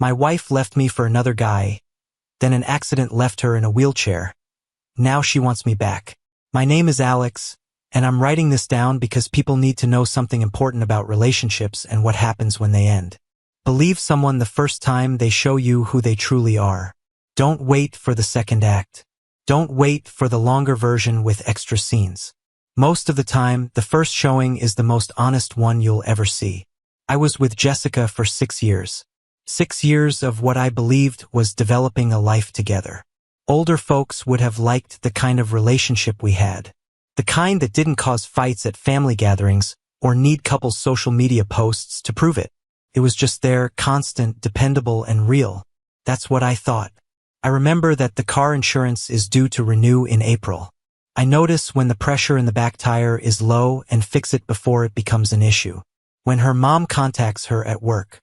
My wife left me for another guy, then an accident left her in a wheelchair. Now she wants me back. My name is Alex, and I'm writing this down because people need to know something important about relationships and what happens when they end. Believe someone the first time they show you who they truly are. Don't wait for the second act. Don't wait for the longer version with extra scenes. Most of the time, the first showing is the most honest one you'll ever see. I was with Jessica for 6 years. 6 years of what I believed was developing a life together. Older folks would have liked the kind of relationship we had. The kind that didn't cause fights at family gatherings or need couples' social media posts to prove it. It was just there, constant, dependable, and real. That's what I thought. I remember that the car insurance is due to renew in April. I notice when the pressure in the back tire is low and fix it before it becomes an issue. When her mom contacts her at work,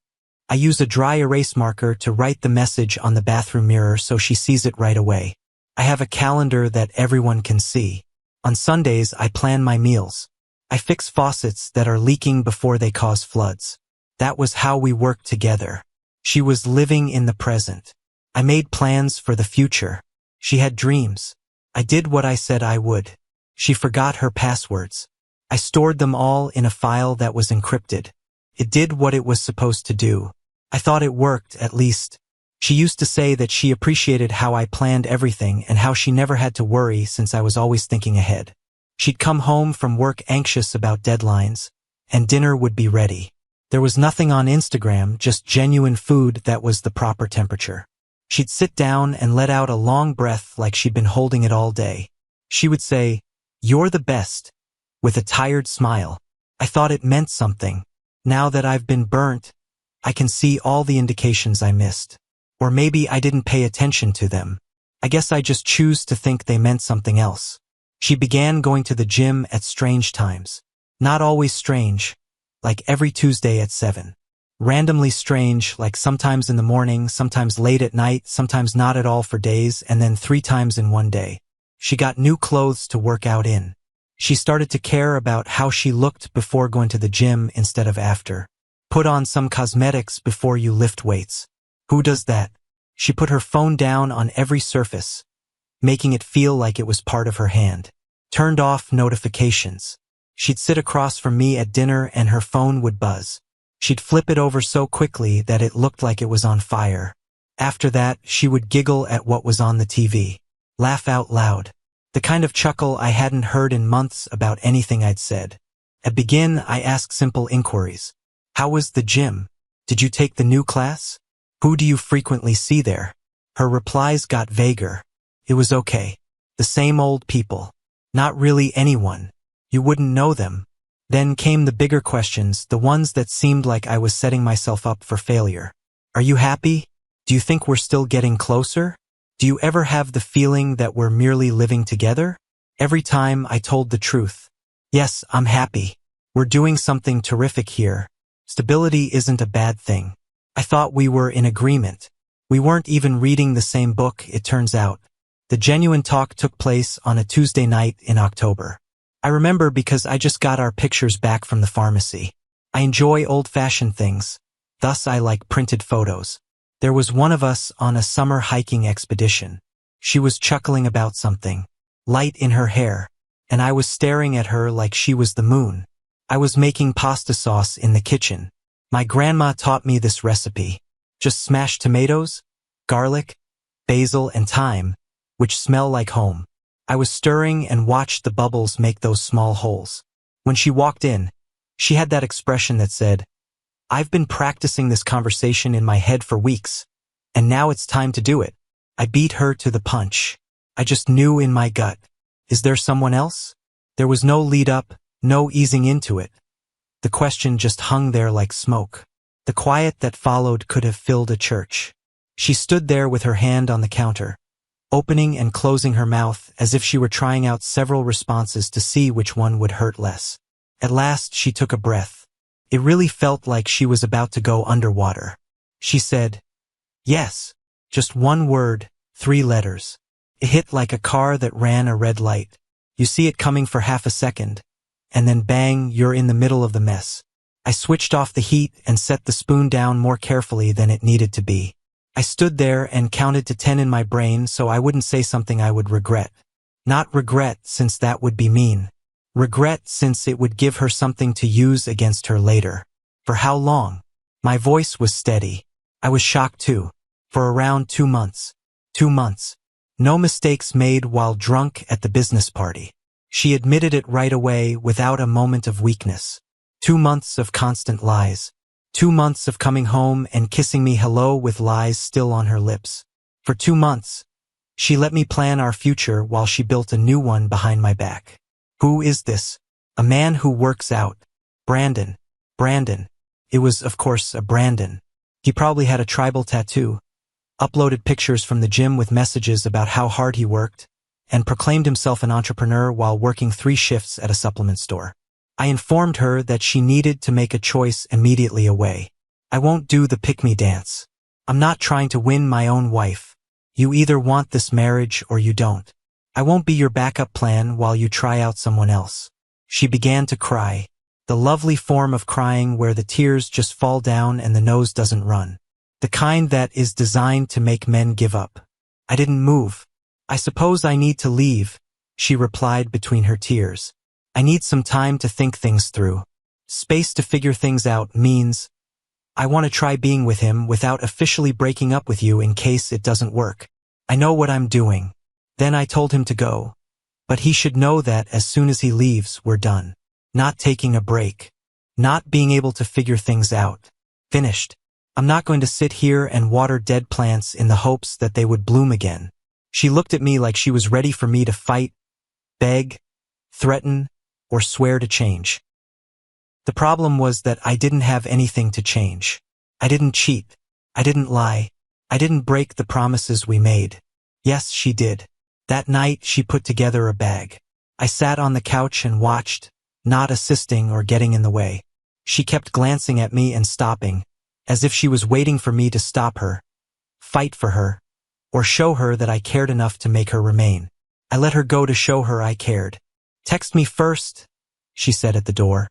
I use a dry erase marker to write the message on the bathroom mirror so she sees it right away. I have a calendar that everyone can see. On Sundays, I plan my meals. I fix faucets that are leaking before they cause floods. That was how we worked together. She was living in the present. I made plans for the future. She had dreams. I did what I said I would. She forgot her passwords. I stored them all in a file that was encrypted. It did what it was supposed to do. I thought it worked, at least. She used to say that she appreciated how I planned everything and how she never had to worry since I was always thinking ahead. She'd come home from work anxious about deadlines, and dinner would be ready. There was nothing on Instagram, just genuine food that was the proper temperature. She'd sit down and let out a long breath like she'd been holding it all day. She would say, "You're the best," with a tired smile. I thought it meant something. Now that I've been burnt, I can see all the indications I missed. Or maybe I didn't pay attention to them. I guess I just choose to think they meant something else. She began going to the gym at strange times. Not always strange, like every Tuesday at 7. Randomly strange, like sometimes in the morning, sometimes late at night, sometimes not at all for days, and then 3 times in one day. She got new clothes to work out in. She started to care about how she looked before going to the gym instead of after. Put on some cosmetics before you lift weights. Who does that? She put her phone down on every surface, making it feel like it was part of her hand. Turned off notifications. She'd sit across from me at dinner and her phone would buzz. She'd flip it over so quickly that it looked like it was on fire. After that, she would giggle at what was on the TV. Laugh out loud. The kind of chuckle I hadn't heard in months about anything I'd said. At begin, I asked simple inquiries. How was the gym? Did you take the new class? Who do you frequently see there? Her replies got vaguer. It was okay. The same old people. Not really anyone. You wouldn't know them. Then came the bigger questions, the ones that seemed like I was setting myself up for failure. Are you happy? Do you think we're still getting closer? Do you ever have the feeling that we're merely living together? Every time I told the truth. Yes, I'm happy. We're doing something terrific here. Stability isn't a bad thing. I thought we were in agreement. We weren't even reading the same book, it turns out. The genuine talk took place on a Tuesday night in October. I remember because I just got our pictures back from the pharmacy. I enjoy old-fashioned things, thus I like printed photos. There was one of us on a summer hiking expedition. She was chuckling about something, light in her hair, and I was staring at her like she was the moon. I was making pasta sauce in the kitchen. My grandma taught me this recipe. Just smash tomatoes, garlic, basil, and thyme, which smell like home. I was stirring and watched the bubbles make those small holes. When she walked in, she had that expression that said, "I've been practicing this conversation in my head for weeks, and now it's time to do it." I beat her to the punch. I just knew in my gut. Is there someone else? There was no lead up, no easing into it. The question just hung there like smoke. The quiet that followed could have filled a church. She stood there with her hand on the counter, opening and closing her mouth as if she were trying out several responses to see which one would hurt less. At last, she took a breath. It really felt like she was about to go underwater. She said, "Yes." Just one word, 3 letters. It hit like a car that ran a red light. You see it coming for half a second, and then bang, you're in the middle of the mess. I switched off the heat and set the spoon down more carefully than it needed to be. I stood there and counted to 10 in my brain so I wouldn't say something I would regret. Not regret, since that would be mean. Regret, since it would give her something to use against her later. For how long? My voice was steady. I was shocked too. For around 2 months. 2 months. No mistakes made while drunk at the business party. She admitted it right away without a moment of weakness. 2 months of constant lies. 2 months of coming home and kissing me hello with lies still on her lips. For 2 months, she let me plan our future while she built a new one behind my back. Who is this? A man who works out. Brandon. Brandon. It was, of course, a Brandon. He probably had a tribal tattoo, uploaded pictures from the gym with messages about how hard he worked, and proclaimed himself an entrepreneur while working 3 shifts at a supplement store. I informed her that she needed to make a choice immediately away. I won't do the pick-me dance. I'm not trying to win my own wife. You either want this marriage or you don't. I won't be your backup plan while you try out someone else. She began to cry. The lovely form of crying where the tears just fall down and the nose doesn't run. The kind that is designed to make men give up. I didn't move. I suppose I need to leave, she replied between her tears. I need some time to think things through. Space to figure things out means I want to try being with him without officially breaking up with you in case it doesn't work. I know what I'm doing. Then I told him to go. But he should know that as soon as he leaves, we're done. Not taking a break. Not being able to figure things out. Finished. I'm not going to sit here and water dead plants in the hopes that they would bloom again. She looked at me like she was ready for me to fight, beg, threaten, or swear to change. The problem was that I didn't have anything to change. I didn't cheat. I didn't lie. I didn't break the promises we made. Yes, she did. That night, she put together a bag. I sat on the couch and watched, not assisting or getting in the way. She kept glancing at me and stopping, as if she was waiting for me to stop her, fight for her, or show her that I cared enough to make her remain. I let her go to show her I cared. Text me first, she said at the door,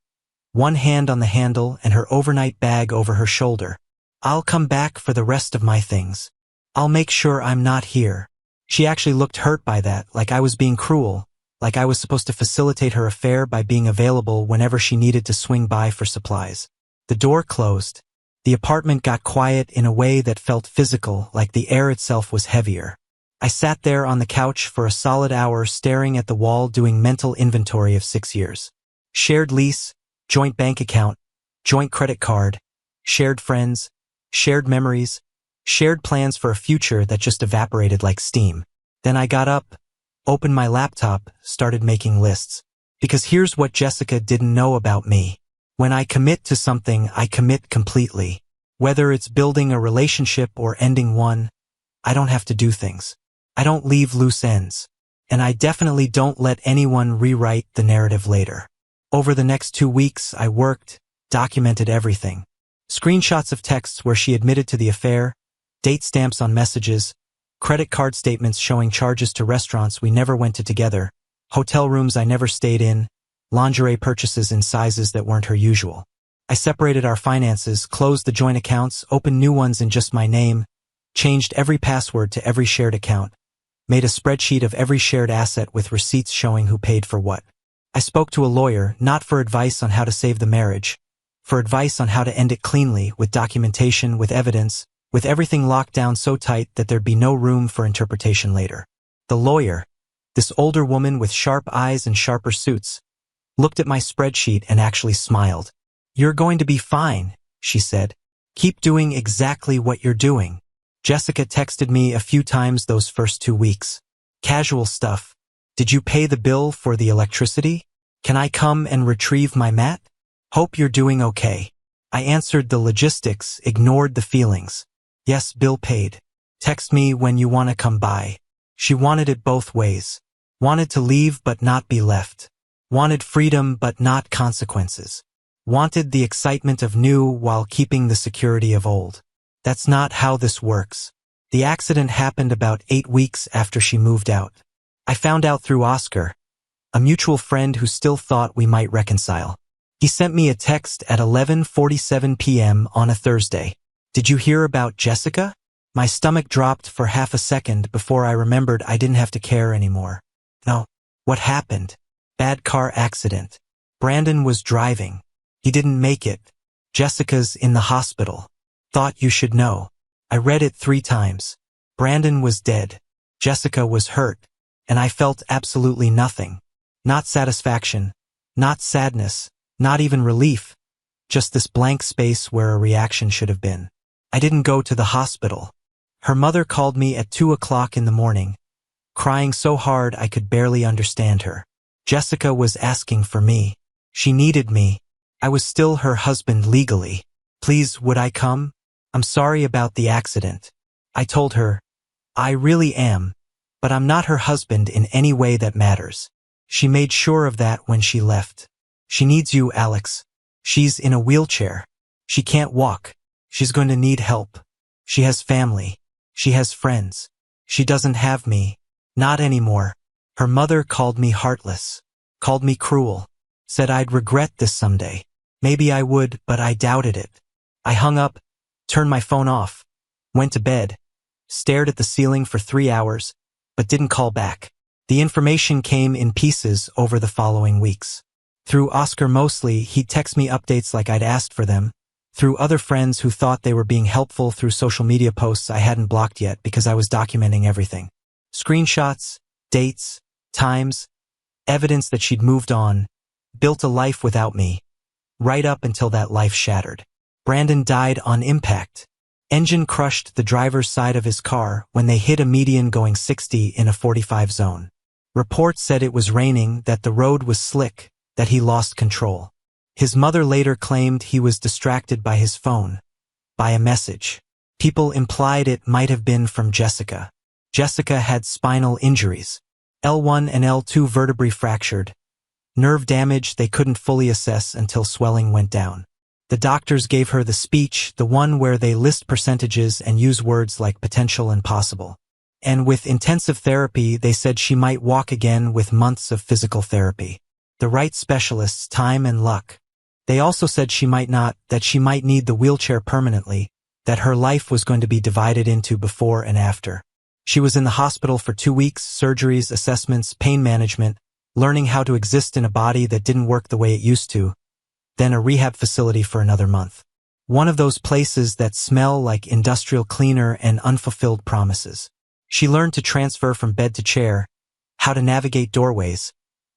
one hand on the handle and her overnight bag over her shoulder. I'll come back for the rest of my things. I'll make sure I'm not here. She actually looked hurt by that, like I was being cruel, like I was supposed to facilitate her affair by being available whenever she needed to swing by for supplies. The door closed. The apartment got quiet in a way that felt physical, like the air itself was heavier. I sat there on the couch for a solid hour staring at the wall doing mental inventory of 6 years. Shared lease, joint bank account, joint credit card, shared friends, shared memories, shared plans for a future that just evaporated like steam. Then I got up, opened my laptop, started making lists. Because here's what Jessica didn't know about me. When I commit to something, I commit completely. Whether it's building a relationship or ending one, I don't have to do things. I don't leave loose ends. And I definitely don't let anyone rewrite the narrative later. Over the next 2 weeks, I worked, documented everything. Screenshots of texts where she admitted to the affair, date stamps on messages, credit card statements showing charges to restaurants we never went to together, hotel rooms I never stayed in, lingerie purchases in sizes that weren't her usual. I separated our finances, closed the joint accounts, opened new ones in just my name, changed every password to every shared account, made a spreadsheet of every shared asset with receipts showing who paid for what. I spoke to a lawyer, not for advice on how to save the marriage, for advice on how to end it cleanly, with documentation, with evidence, with everything locked down so tight that there'd be no room for interpretation later. The lawyer, this older woman with sharp eyes and sharper suits, looked at my spreadsheet and actually smiled. You're going to be fine, she said. Keep doing exactly what you're doing. Jessica texted me a few times those first 2 weeks. Casual stuff. Did you pay the bill for the electricity? Can I come and retrieve my mat? Hope you're doing okay. I answered the logistics, ignored the feelings. Yes, bill paid. Text me when you want to come by. She wanted it both ways. Wanted to leave but not be left. Wanted freedom but not consequences. Wanted the excitement of new while keeping the security of old. That's not how this works. The accident happened about 8 weeks after she moved out. I found out through Oscar, a mutual friend who still thought we might reconcile. He sent me a text at 11:47 p.m. on a Thursday. Did you hear about Jessica? My stomach dropped for half a second before I remembered I didn't have to care anymore. No. What happened? Bad car accident. Brandon was driving. He didn't make it. Jessica's in the hospital. Thought you should know. I read it 3 times. Brandon was dead. Jessica was hurt. And I felt absolutely nothing. Not satisfaction. Not sadness. Not even relief. Just this blank space where a reaction should have been. I didn't go to the hospital. Her mother called me at 2 o'clock in the morning, crying so hard I could barely understand her. Jessica was asking for me. She needed me. I was still her husband legally. Please, would I come? I'm sorry about the accident. I told her, I really am, but I'm not her husband in any way that matters. She made sure of that when she left. She needs you, Alex. She's in a wheelchair. She can't walk. She's going to need help. She has family. She has friends. She doesn't have me. Not anymore. Her mother called me heartless. Called me cruel. Said I'd regret this someday. Maybe I would, but I doubted it. I hung up, turned my phone off, went to bed, stared at the ceiling for 3 hours, but didn't call back. The information came in pieces over the following weeks. Through Oscar Mosley, he'd text me updates like I'd asked for them. Through other friends who thought they were being helpful through social media posts I hadn't blocked yet because I was documenting everything. Screenshots, dates, times, evidence that she'd moved on, built a life without me, right up until that life shattered. Brandon died on impact. Engine crushed the driver's side of his car when they hit a median going 60 in a 45 zone. Reports said it was raining, that the road was slick, that he lost control. His mother later claimed he was distracted by his phone, by a message. People implied it might have been from Jessica. Jessica had spinal injuries. L1 and L2 vertebrae fractured. Nerve damage they couldn't fully assess until swelling went down. The doctors gave her the speech, the one where they list percentages and use words like potential and possible. And with intensive therapy, they said she might walk again with months of physical therapy. The right specialists, time and luck. They also said she might not, that she might need the wheelchair permanently, that her life was going to be divided into before and after. She was in the hospital for 2 weeks, surgeries, assessments, pain management, learning how to exist in a body that didn't work the way it used to, then a rehab facility for another month. One of those places that smell like industrial cleaner and unfulfilled promises. She learned to transfer from bed to chair, how to navigate doorways,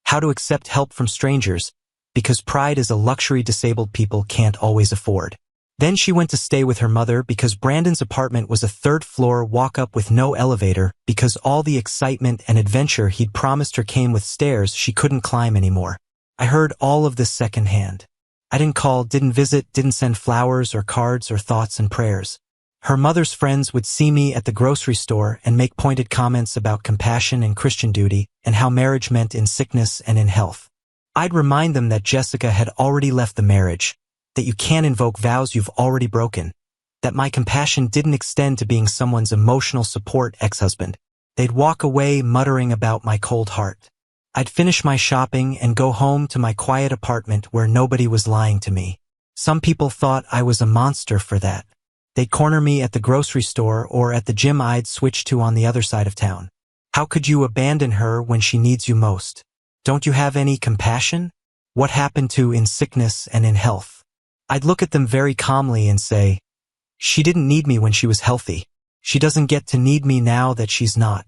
how to accept help from strangers, because pride is a luxury disabled people can't always afford. Then she went to stay with her mother because Brandon's apartment was a 3rd-floor walk-up with no elevator because all the excitement and adventure he'd promised her came with stairs she couldn't climb anymore. I heard all of this secondhand. I didn't call, didn't visit, didn't send flowers or cards or thoughts and prayers. Her mother's friends would see me at the grocery store and make pointed comments about compassion and Christian duty and how marriage meant in sickness and in health. I'd remind them that Jessica had already left the marriage, that you can't invoke vows you've already broken, that my compassion didn't extend to being someone's emotional support ex-husband. They'd walk away muttering about my cold heart. I'd finish my shopping and go home to my quiet apartment where nobody was lying to me. Some people thought I was a monster for that. They'd corner me at the grocery store or at the gym I'd switch to on the other side of town. How could you abandon her when she needs you most? Don't you have any compassion? What happened to in sickness and in health? I'd look at them very calmly and say, she didn't need me when she was healthy. She doesn't get to need me now that she's not.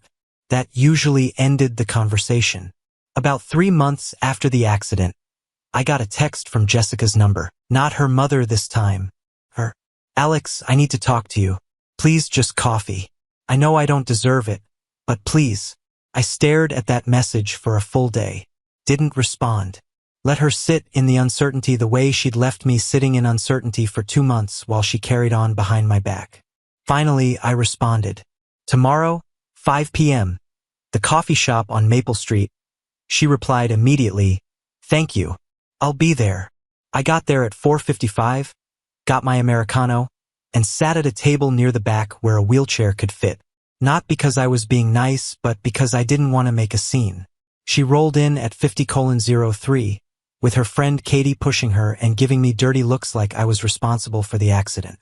That usually ended the conversation. About 3 months after the accident, I got a text from Jessica's number. Not her mother this time. Her. Alex, I need to talk to you. Please, just coffee. I know I don't deserve it, but please. I stared at that message for a full day. Didn't respond. Let her sit in the uncertainty the way she'd left me sitting in uncertainty for 2 months while she carried on behind my back. Finally, I responded. Tomorrow, 5 p.m. The coffee shop on Maple Street. She replied immediately, thank you. I'll be there. I got there at 4:55, got my Americano, and sat at a table near the back where a wheelchair could fit. Not because I was being nice, but because I didn't want to make a scene. She rolled in at 50:03, with her friend Katie pushing her and giving me dirty looks like I was responsible for the accident.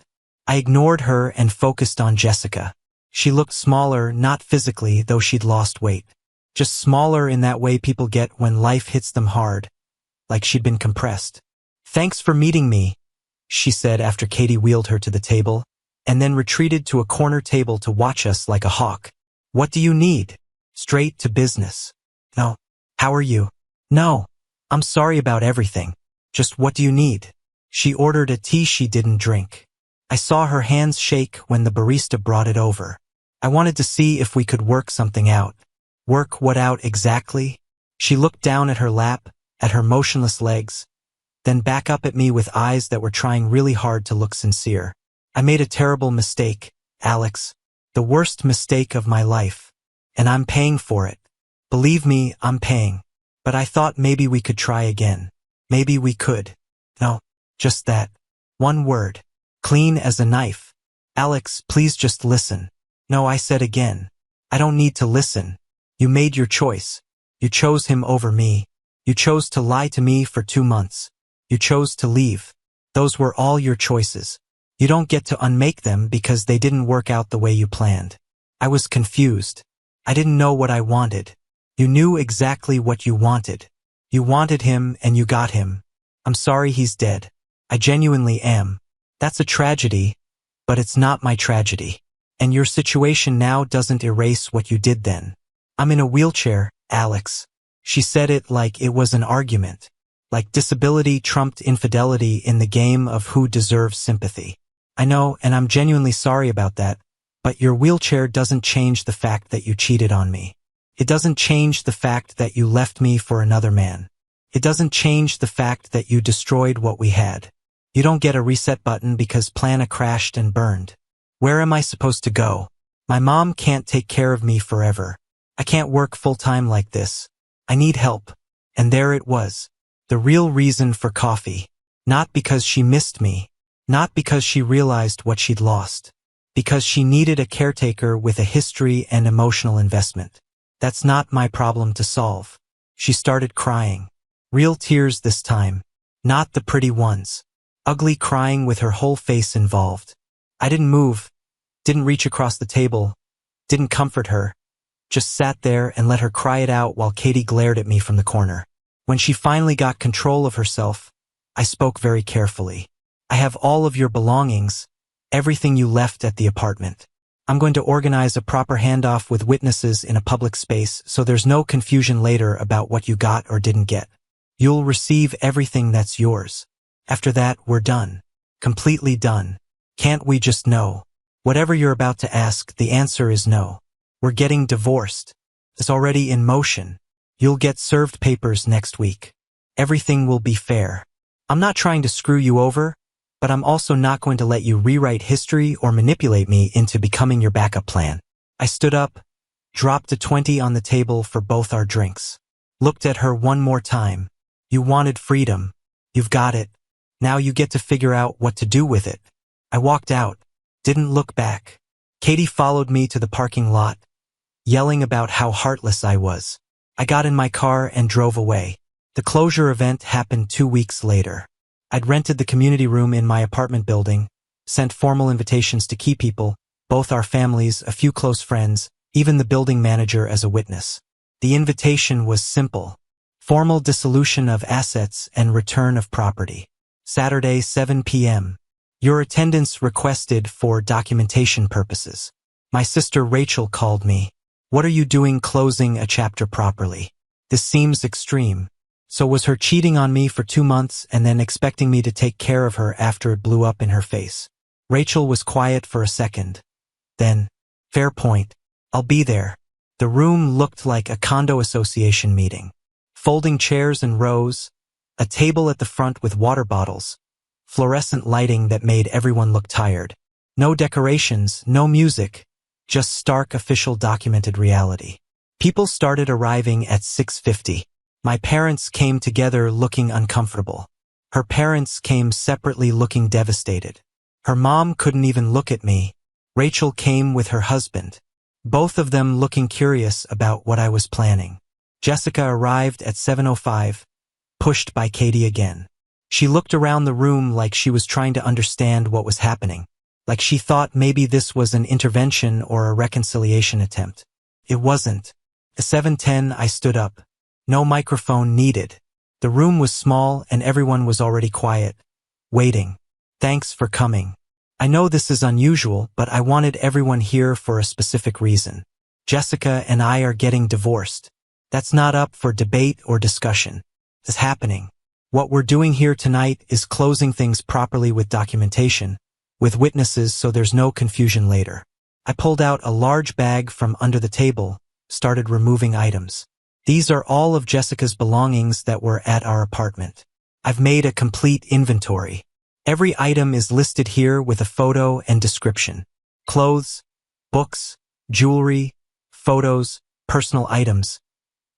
I ignored her and focused on Jessica. She looked smaller, not physically, though she'd lost weight. Just smaller in that way people get when life hits them hard, like she'd been compressed. "Thanks for meeting me," she said after Katie wheeled her to the table, and then retreated to a corner table to watch us like a hawk. "What do you need?" Straight to business. "No. How are you?" "No. I'm sorry about everything. Just what do you need?" She ordered a tea she didn't drink. I saw her hands shake when the barista brought it over. I wanted to see if we could work something out. Work what out exactly? She looked down at her lap, at her motionless legs, then back up at me with eyes that were trying really hard to look sincere. "I made a terrible mistake, Alex. The worst mistake of my life. And I'm paying for it. Believe me, I'm paying. But I thought maybe we could try again. Maybe we could." "No, just that. One word. Clean as a knife." "Alex, please just listen." "No," I said again. "I don't need to listen. You made your choice. You chose him over me. You chose to lie to me for 2 months. You chose to leave. Those were all your choices. You don't get to unmake them because they didn't work out the way you planned." I was confused. I didn't know what I wanted. "You knew exactly what you wanted. You wanted him and you got him. I'm sorry he's dead. I genuinely am. That's a tragedy, but it's not my tragedy. And your situation now doesn't erase what you did then. I'm in a wheelchair, Alex." She said it like it was an argument, like disability trumped infidelity in the game of who deserves sympathy. "I know, and I'm genuinely sorry about that, but your wheelchair doesn't change the fact that you cheated on me. It doesn't change the fact that you left me for another man. It doesn't change the fact that you destroyed what we had. You don't get a reset button because Plana crashed and burned. Where am I supposed to go? My mom can't take care of me forever. I can't work full-time like this. I need help." And there it was. The real reason for coffee. Not because she missed me. Not because she realized what she'd lost. Because she needed a caretaker with a history and emotional investment. That's not my problem to solve. She started crying. Real tears this time. Not the pretty ones. Ugly crying with her whole face involved. I didn't move. Didn't reach across the table. Didn't comfort her. Just sat there and let her cry it out while Katie glared at me from the corner. When she finally got control of herself, I spoke very carefully. "I have all of your belongings, everything you left at the apartment. I'm going to organize a proper handoff with witnesses in a public space so there's no confusion later about what you got or didn't get. You'll receive everything that's yours. After that, we're done. Completely done. Can't we just know? Whatever you're about to ask, the answer is no. We're getting divorced. It's already in motion. You'll get served papers next week. Everything will be fair. I'm not trying to screw you over, but I'm also not going to let you rewrite history or manipulate me into becoming your backup plan." I stood up, dropped a 20 on the table for both our drinks. Looked at her one more time. "You wanted freedom. You've got it. Now you get to figure out what to do with it." I walked out. Didn't look back. Katie followed me to the parking lot, yelling about how heartless I was. I got in my car and drove away. The closure event happened 2 weeks later. I'd rented the community room in my apartment building, sent formal invitations to key people, both our families, a few close friends, even the building manager as a witness. The invitation was simple. Formal dissolution of assets and return of property. Saturday, 7 p.m. Your attendance requested for documentation purposes. My sister Rachel called me. "What are you doing closing a chapter properly? This seems extreme." So was her cheating on me for 2 months and then expecting me to take care of her after it blew up in her face. Rachel was quiet for a second. Then, "Fair point. I'll be there." The room looked like a condo association meeting. Folding chairs in rows, a table at the front with water bottles, fluorescent lighting that made everyone look tired. No decorations, no music, just stark official documented reality. People started arriving at 6:50. My parents came together looking uncomfortable. Her parents came separately looking devastated. Her mom couldn't even look at me. Rachel came with her husband, both of them looking curious about what I was planning. Jessica arrived at 7:05, pushed by Katie again. She looked around the room like she was trying to understand what was happening, like she thought maybe this was an intervention or a reconciliation attempt. It wasn't. At 7:10, I stood up. No microphone needed. The room was small and everyone was already quiet, waiting. Thanks for coming. I know this is unusual, but I wanted everyone here for a specific reason. Jessica and I are getting divorced. That's not up for debate or discussion. It's happening. What we're doing here tonight is closing things properly with documentation, with witnesses so there's no confusion later. I pulled out a large bag from under the table, started removing items. These are all of Jessica's belongings that were at our apartment. I've made a complete inventory. Every item is listed here with a photo and description. Clothes, books, jewelry, photos, personal items,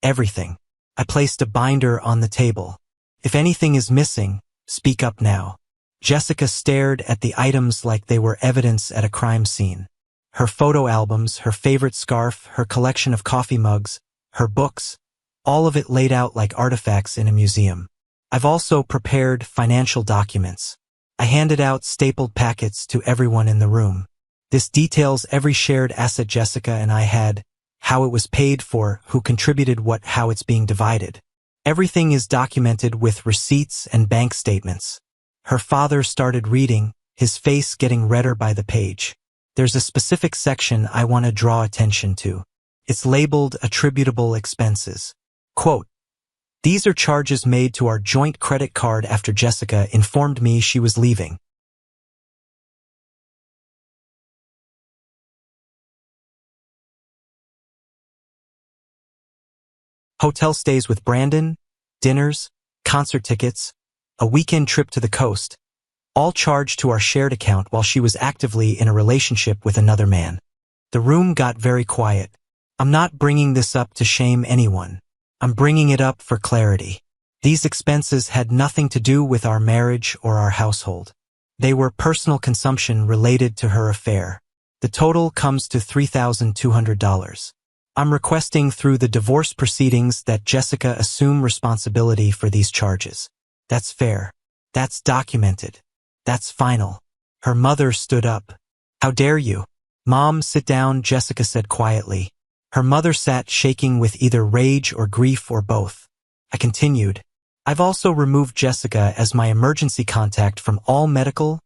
everything. I placed a binder on the table. If anything is missing, speak up now. Jessica stared at the items like they were evidence at a crime scene. Her photo albums, her favorite scarf, her collection of coffee mugs, her books, all of it laid out like artifacts in a museum. I've also prepared financial documents. I handed out stapled packets to everyone in the room. This details every shared asset Jessica and I had, how it was paid for, who contributed what, how it's being divided. Everything is documented with receipts and bank statements. Her father started reading, his face getting redder by the page. There's a specific section I want to draw attention to. It's labeled attributable expenses. Quote, "These are charges made to our joint credit card after Jessica informed me she was leaving. Hotel stays with Brandon, dinners, concert tickets, a weekend trip to the coast, all charged to our shared account while she was actively in a relationship with another man." The room got very quiet. I'm not bringing this up to shame anyone. I'm bringing it up for clarity. These expenses had nothing to do with our marriage or our household. They were personal consumption related to her affair. The total comes to $3,200. I'm requesting through the divorce proceedings that Jessica assume responsibility for these charges. That's fair. That's documented. That's final. Her mother stood up. "How dare you?" "Mom, sit down," Jessica said quietly. Her mother sat shaking with either rage or grief or both. I continued. "I've also removed Jessica as my emergency contact from all medical,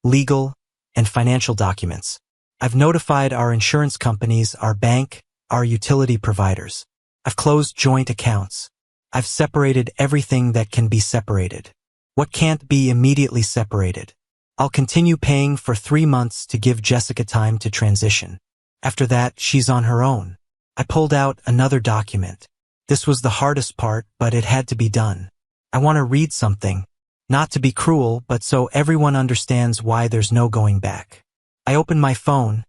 legal, and financial documents. I've notified our insurance companies, our bank, our utility providers. I've closed joint accounts. I've separated everything that can be separated. What can't be immediately separated? I'll continue paying for 3 months to give Jessica time to transition. After that, she's on her own." I pulled out another document. This was the hardest part, but it had to be done. I want to read something. Not to be cruel, but so everyone understands why there's no going back. I opened my phone,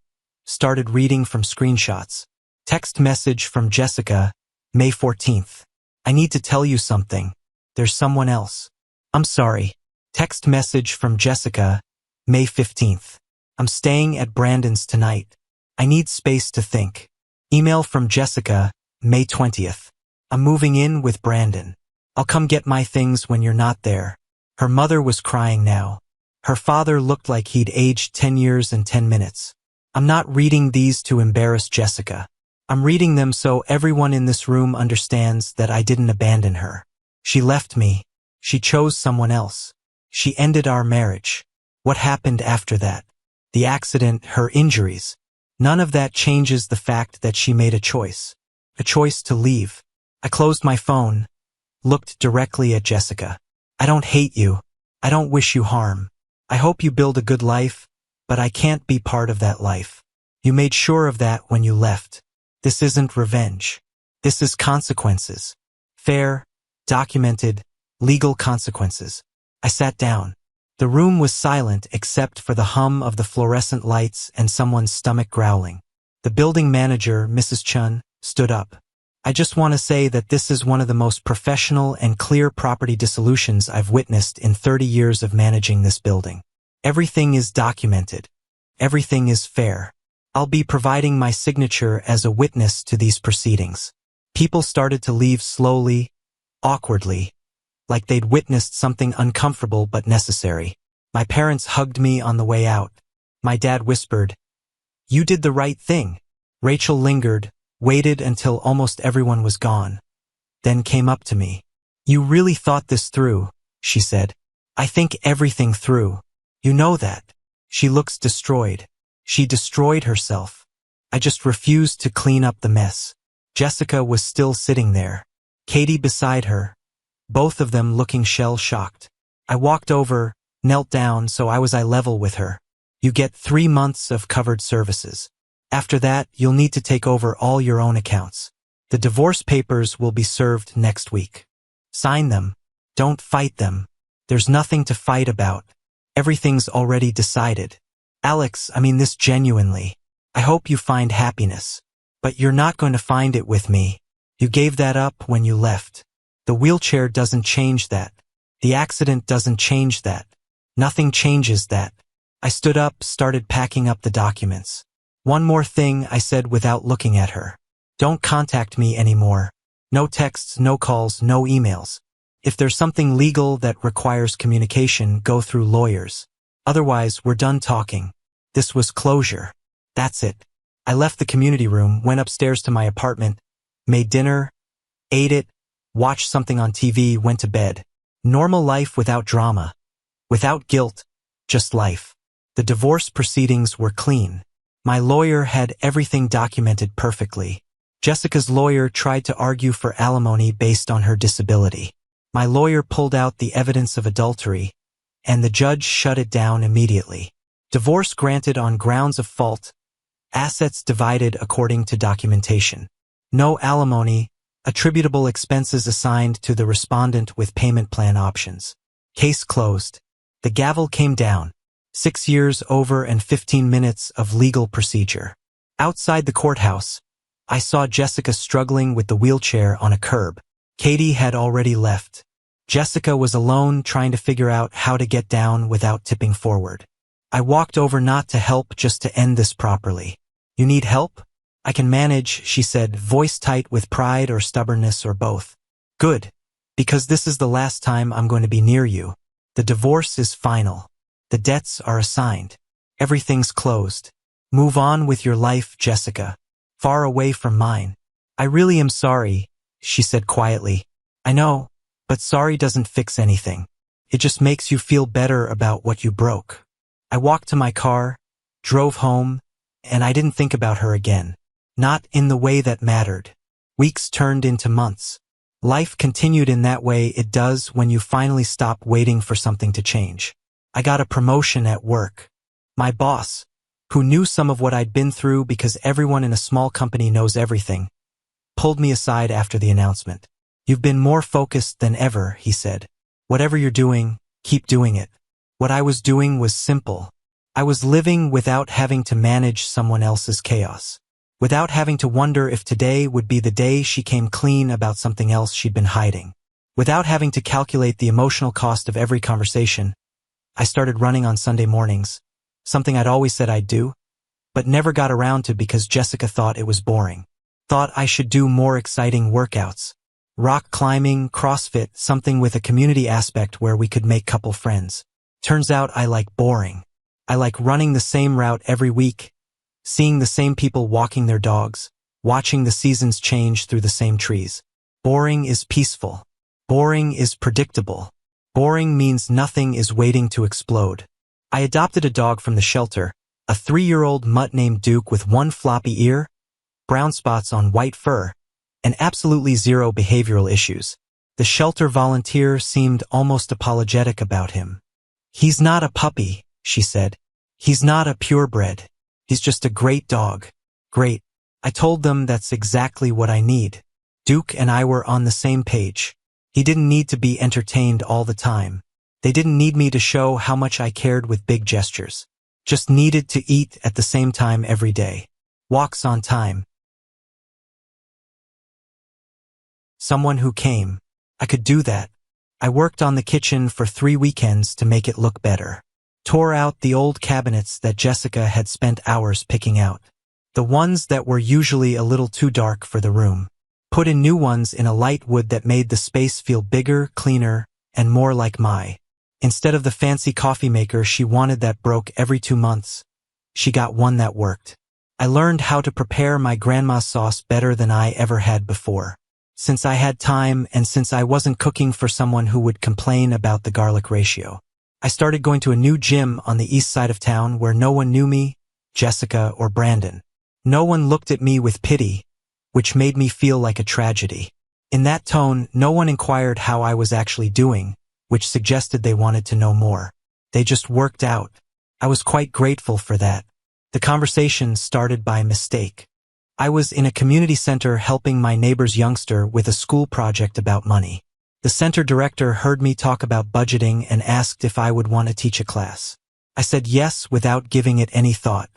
started reading from screenshots. Text message from Jessica, May 14th. "I need to tell you something. There's someone else. I'm sorry." Text message from Jessica, May 15th. "I'm staying at Brandon's tonight. I need space to think." Email from Jessica, May 20th. "I'm moving in with Brandon. I'll come get my things when you're not there." Her mother was crying now. Her father looked like he'd aged 10 years and 10 minutes. I'm not reading these to embarrass Jessica. I'm reading them so everyone in this room understands that I didn't abandon her. She left me. She chose someone else. She ended our marriage. What happened after that? The accident, her injuries. None of that changes the fact that she made a choice to leave. I closed my phone, looked directly at Jessica. "I don't hate you. I don't wish you harm. I hope you build a good life, but I can't be part of that life. You made sure of that when you left. This isn't revenge. This is consequences. Fair, documented, legal consequences." I sat down. The room was silent except for the hum of the fluorescent lights and someone's stomach growling. The building manager, Mrs. Chun, stood up. "I just want to say that this is one of the most professional and clear property dissolutions I've witnessed in 30 years of managing this building. Everything is documented. Everything is fair. I'll be providing my signature as a witness to these proceedings." People started to leave slowly, awkwardly. like they'd witnessed something uncomfortable but necessary. My parents hugged me on the way out. My dad whispered, "You did the right thing." Rachel lingered, waited until almost everyone was gone, then came up to me. "You really thought this through," she said. "I think everything through. You know that." She looks destroyed. She destroyed herself. I just refused to clean up the mess. Jessica was still sitting there. Katie beside her, both of them looking shell-shocked. I walked over, knelt down so I was eye level with her. "You get 3 months of covered services. After that, you'll need to take over all your own accounts. The divorce papers will be served next week. Sign them. Don't fight them. There's nothing to fight about. Everything's already decided. Alex, I mean this genuinely. I hope you find happiness. But you're not going to find it with me. You gave that up when you left. The wheelchair doesn't change that. The accident doesn't change that. Nothing changes that." I stood up, started packing up the documents. "One more thing," I said without looking at her. "Don't contact me anymore. No texts, no calls, no emails. If there's something legal that requires communication, go through lawyers. Otherwise, we're done talking. This was closure. That's it." I left the community room, went upstairs to my apartment, made dinner, ate it, watched something on TV, went to bed. Normal life without drama. Without guilt. Just life. The divorce proceedings were clean. My lawyer had everything documented perfectly. Jessica's lawyer tried to argue for alimony based on her disability. My lawyer pulled out the evidence of adultery, and the judge shut it down immediately. Divorce granted on grounds of fault. Assets divided according to documentation. No alimony. Attributable expenses assigned to the respondent with payment plan options. Case closed. The gavel came down. 6 years over and 15 minutes of legal procedure. Outside the courthouse, I saw Jessica struggling with the wheelchair on a curb. Katie had already left. Jessica was alone trying to figure out how to get down without tipping forward. I walked over not to help, just to end this properly. "You need help?" "I can manage," she said, voice tight with pride or stubbornness or both. "Good. Because this is the last time I'm going to be near you. The divorce is final. The debts are assigned. Everything's closed. Move on with your life, Jessica. Far away from mine." "I really am sorry," she said quietly. "I know, but sorry doesn't fix anything. It just makes you feel better about what you broke." I walked to my car, drove home, and I didn't think about her again. Not in the way that mattered. Weeks turned into months. Life continued in that way it does when you finally stop waiting for something to change. I got a promotion at work. My boss, who knew some of what I'd been through because everyone in a small company knows everything, pulled me aside after the announcement. "You've been more focused than ever," he said. "Whatever you're doing, keep doing it." What I was doing was simple. I was living without having to manage someone else's chaos. Without having to wonder if today would be the day she came clean about something else she'd been hiding. Without having to calculate the emotional cost of every conversation. I started running on Sunday mornings, something I'd always said I'd do, but never got around to because Jessica thought it was boring. Thought I should do more exciting workouts. Rock climbing, CrossFit, something with a community aspect where we could make couple friends. Turns out I like boring. I like running the same route every week, seeing the same people walking their dogs, watching the seasons change through the same trees. Boring is peaceful. Boring is predictable. Boring means nothing is waiting to explode. I adopted a dog from the shelter, a 3-year-old mutt named Duke with one floppy ear, brown spots on white fur, and absolutely zero behavioral issues. The shelter volunteer seemed almost apologetic about him. "He's not a puppy," she said. "He's not a purebred. He's just a great dog." Great. I told them that's exactly what I need. Duke and I were on the same page. He didn't need to be entertained all the time. They didn't need me to show how much I cared with big gestures. Just needed to eat at the same time every day. Walks on time. Someone who came. I could do that. I worked on the kitchen for 3 weekends to make it look better. Tore out the old cabinets that Jessica had spent hours picking out. The ones that were usually a little too dark for the room. Put in new ones in a light wood that made the space feel bigger, cleaner, and more like my. Instead of the fancy coffee maker she wanted that broke every 2 months, she got one that worked. I learned how to prepare my grandma's sauce better than I ever had before. Since I had time and since I wasn't cooking for someone who would complain about the garlic ratio, I started going to a new gym on the east side of town where no one knew me, Jessica or Brandon. No one looked at me with pity, which made me feel like a tragedy. In that tone, no one inquired how I was actually doing, which suggested they wanted to know more. They just worked out. I was quite grateful for that. The conversation started by mistake. I was in a community center helping my neighbor's youngster with a school project about money. The center director heard me talk about budgeting and asked if I would want to teach a class. I said yes without giving it any thought.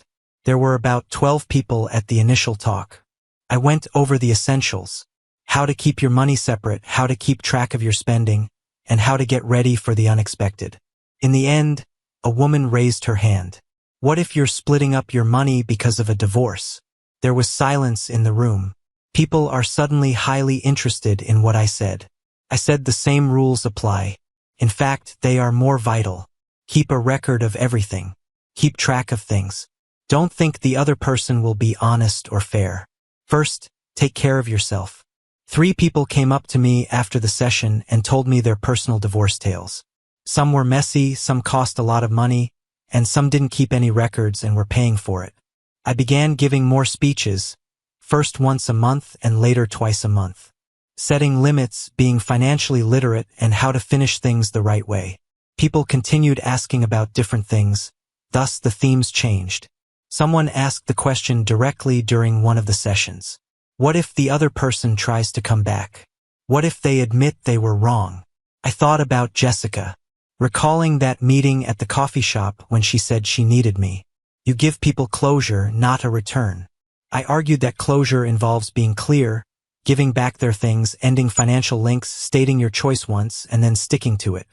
There were about 12 people at the initial talk. I went over the essentials: how to keep your money separate, how to keep track of your spending, and how to get ready for the unexpected. In the end, a woman raised her hand. What if you're splitting up your money because of a divorce? There was silence in the room. People are suddenly highly interested in what I said. I said the same rules apply. In fact, they are more vital. Keep a record of everything. Keep track of things. Don't think the other person will be honest or fair. First, take care of yourself. 3 people came up to me after the session and told me their personal divorce tales. Some were messy, some cost a lot of money, and some didn't keep any records and were paying for it. I began giving more speeches, first once a month and later twice a month. Setting limits, being financially literate, and how to finish things the right way. People continued asking about different things, thus the themes changed. Someone asked the question directly during one of the sessions. What if the other person tries to come back? What if they admit they were wrong? I thought about Jessica, recalling that meeting at the coffee shop when she said she needed me. You give people closure, not a return. I argued that closure involves being clear, giving back their things, ending financial links, stating your choice once, and then sticking to it.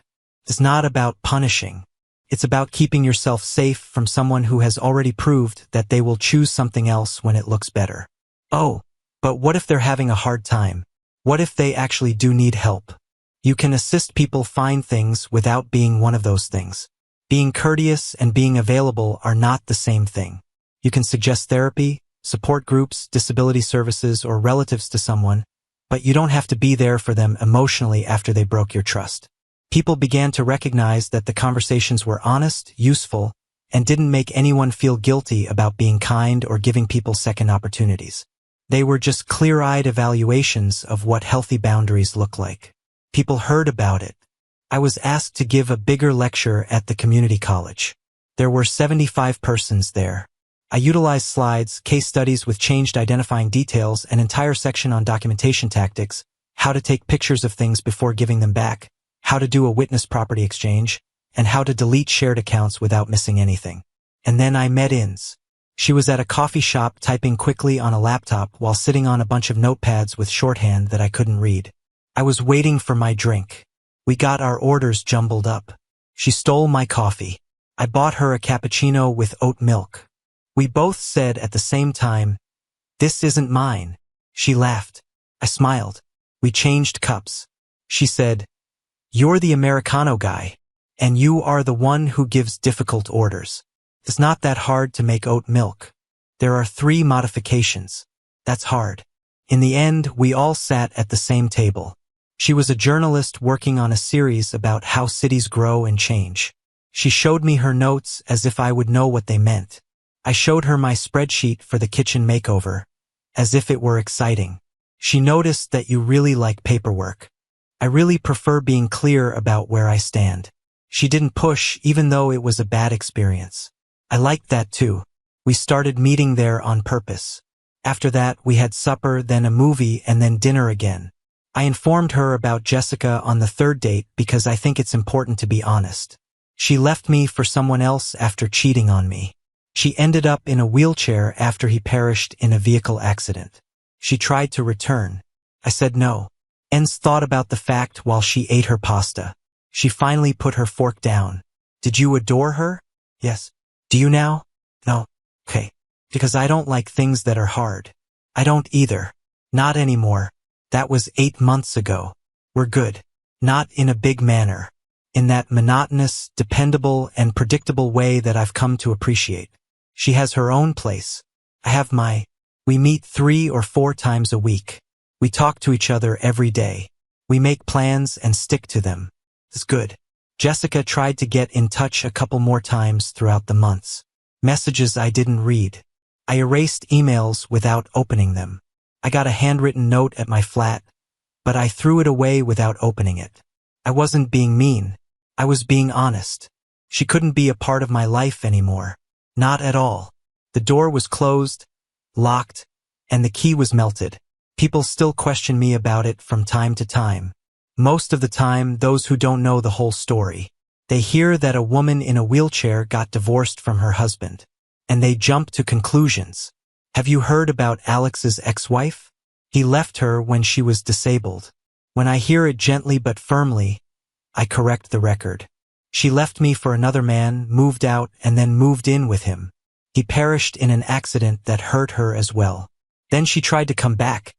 It's not about punishing. It's about keeping yourself safe from someone who has already proved that they will choose something else when it looks better. Oh, but what if they're having a hard time? What if they actually do need help? You can assist people find things without being one of those things. Being courteous and being available are not the same thing. You can suggest therapy, support groups, disability services, or relatives to someone, but you don't have to be there for them emotionally after they broke your trust. People began to recognize that the conversations were honest, useful, and didn't make anyone feel guilty about being kind or giving people second opportunities. They were just clear-eyed evaluations of what healthy boundaries look like. People heard about it. I was asked to give a bigger lecture at the community college. There were 75 persons there. I utilized slides, case studies with changed identifying details, an entire section on documentation tactics, how to take pictures of things before giving them back, how to do a witness property exchange, and how to delete shared accounts without missing anything. And then I met Inz. She was at a coffee shop typing quickly on a laptop while sitting on a bunch of notepads with shorthand that I couldn't read. I was waiting for my drink. We got our orders jumbled up. She stole my coffee. I bought her a cappuccino with oat milk. We both said at the same time, "This isn't mine." She laughed. I smiled. We changed cups. She said, "You're the Americano guy, and you are the one who gives difficult orders. It's not that hard to make oat milk. There are 3 modifications. That's hard." In the end, we all sat at the same table. She was a journalist working on a series about how cities grow and change. She showed me her notes as if I would know what they meant. I showed her my spreadsheet for the kitchen makeover, as if it were exciting. She noticed that you really like paperwork. I really prefer being clear about where I stand. She didn't push, even though it was a bad experience. I liked that too. We started meeting there on purpose. After that, we had supper, then a movie, and then dinner again. I informed her about Jessica on the 3rd date because I think it's important to be honest. She left me for someone else after cheating on me. She ended up in a wheelchair after he perished in a vehicle accident. She tried to return. I said no. Enz thought about the fact while she ate her pasta. She finally put her fork down. "Did you adore her?" "Yes." "Do you now?" "No." "Okay. Because I don't like things that are hard." "I don't either. Not anymore. That was 8 months ago. We're good." Not in a big manner. In that monotonous, dependable, and predictable way that I've come to appreciate. She has her own place. I have my. We meet 3 or 4 times a week. We talk to each other every day. We make plans and stick to them. It's good. Jessica tried to get in touch a couple more times throughout the months. Messages I didn't read. I erased emails without opening them. I got a handwritten note at my flat, but I threw it away without opening it. I wasn't being mean. I was being honest. She couldn't be a part of my life anymore. Not at all. The door was closed, locked, and the key was melted. People still question me about it from time to time. Most of the time, those who don't know the whole story. They hear that a woman in a wheelchair got divorced from her husband. And they jump to conclusions. Have you heard about Alex's ex-wife? He left her when she was disabled. When I hear it gently but firmly, I correct the record. She left me for another man, moved out, and then moved in with him. He perished in an accident that hurt her as well. Then she tried to come back,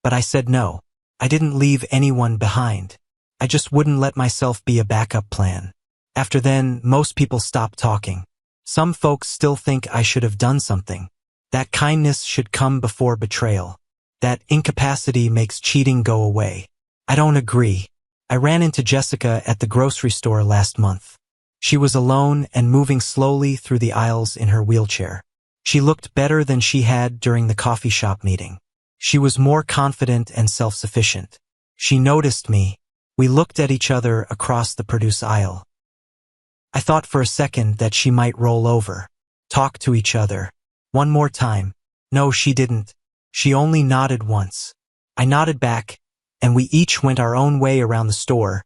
but I said no. I didn't leave anyone behind. I just wouldn't let myself be a backup plan. After then, most people stopped talking. Some folks still think I should have done something. That kindness should come before betrayal. That incapacity makes cheating go away. I don't agree. I ran into Jessica at the grocery store last month. She was alone and moving slowly through the aisles in her wheelchair. She looked better than she had during the coffee shop meeting. She was more confident and self-sufficient. She noticed me. We looked at each other across the produce aisle. I thought for a second that she might roll over, talk to each other. One more time. No, she didn't. She only nodded once. I nodded back, and we each went our own way around the store,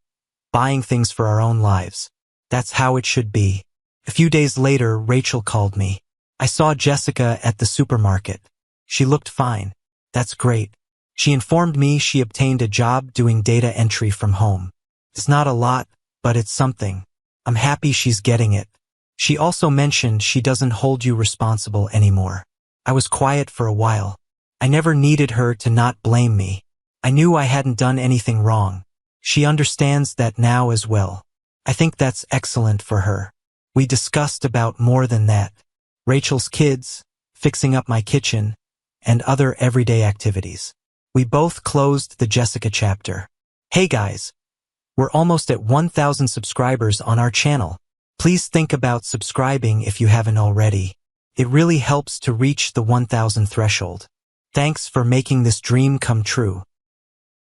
buying things for our own lives. That's how it should be. A few days later, Rachel called me. I saw Jessica at the supermarket. She looked fine. That's great. She informed me she obtained a job doing data entry from home. It's not a lot, but it's something. I'm happy she's getting it. She also mentioned she doesn't hold you responsible anymore. I was quiet for a while. I never needed her to not blame me. I knew I hadn't done anything wrong. She understands that now as well. I think that's excellent for her. We discussed about more than that. Rachel's kids, fixing up my kitchen, and other everyday activities. We both closed the Jessica chapter. Hey guys! We're almost at 1,000 subscribers on our channel. Please think about subscribing if you haven't already. It really helps to reach the 1,000 threshold. Thanks for making this dream come true.